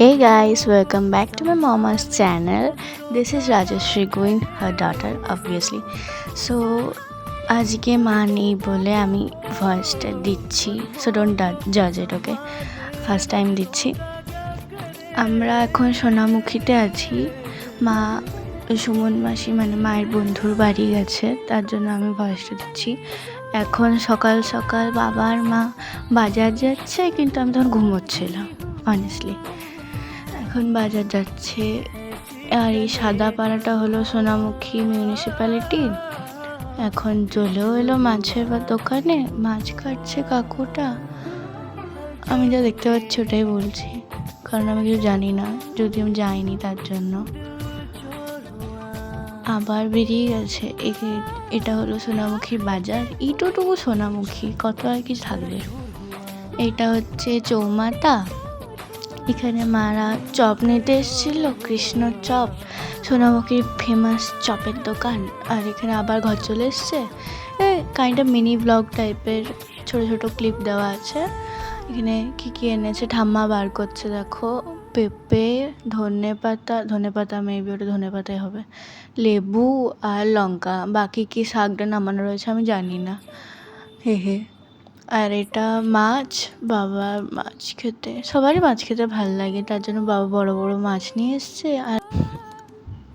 Hey guys, welcome back to my mama's channel. This is Rajashri going her daughter obviously. So আজকে মা নেই বলে আমি ভয়েসটা দিচ্ছি, সো ডোন্ট জাজ ইট, ওকে? ফার্স্ট টাইম দিচ্ছি। আমরা এখন সোনামুখীতে আছি। মা সুমন মাসি মানে মায়ের বন্ধুর বাড়ি গেছে, তার জন্য আমি ভয়েসটা দিচ্ছি। এখন সকাল সকাল বাবা আর মা বাজার যাচ্ছে, কিন্তু আমি তখন ঘুমোচ্ছিলাম অনেস্টলি। এখন বাজার যাচ্ছে। আর এই সাদা পাড়াটা হলো সোনামুখী মিউনিসিপ্যালিটি। এখন চলেও এলো মাছের দোকানে, মাছ কাটছে কাকুটা। আমি যা দেখতে পাচ্ছি ওটাই বলছি, কারণ আমি কিছু জানি না, যদি আমি যাইনি তার জন্য। আবার বেরিয়ে গেছে। এটা হলো সোনামুখী বাজার, এইটুকু সোনামুখী, কত আর কি থাকবে। এটা হচ্ছে চৌমাথা। এখানে মারা চপ নিতে এসেছিল, কৃষ্ণ চপ, সোনামুখীর ফেমাস চপের দোকান। আর এখানে আবার ঘর চলে এসছে। কাইন্ড অফ মিনি ব্লগ টাইপের ছোটো ছোটো ক্লিপ দেওয়া আছে। এখানে কী কী এনেছে ঠাম্মা বার করছে, দেখো। পেঁপে, ধনেপাতা মেবি ওটা ধনেপাতাই হবে, লেবু আর লঙ্কা। বাকি কি শাকটা নামানো রয়েছে আমি জানি না, হে। আর এটা মাছ, বাবার মাছ খেতে, সবারই মাছ খেতে ভালো লাগে, তার জন্য বাবা বড় বড় মাছ নিয়ে এসছে।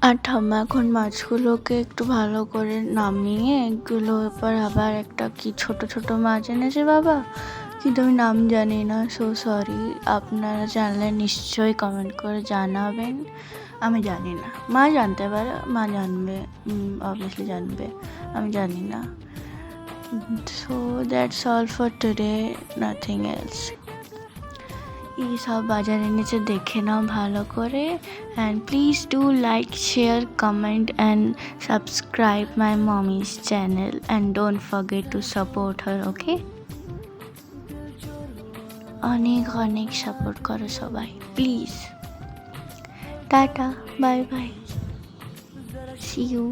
আর ঠাম্মা এখন মাছগুলোকে একটু ভালো করে নামিয়ে এগুলো এবার আবার একটা কি ছোট ছোট মাছ এনেছে বাবা, কিন্তু আমি নাম জানি না, সো সরি। আপনারা জানলে নিশ্চয়ই কমেন্ট করে জানাবেন। আমি জানি না, মা জানতে পারে, মা জানবে, অবভিয়াসলি জানবে, আমি জানি না। So that's all for today, nothing else. এই সব বাজার এনেছে, দেখে নাও ভালো করে। And please do like, share, comment and subscribe my mommy's channel and don't forget to support her, okay? অনেক অনেক সাপোর্ট করো সবাই, please. Tata, bye bye, see you.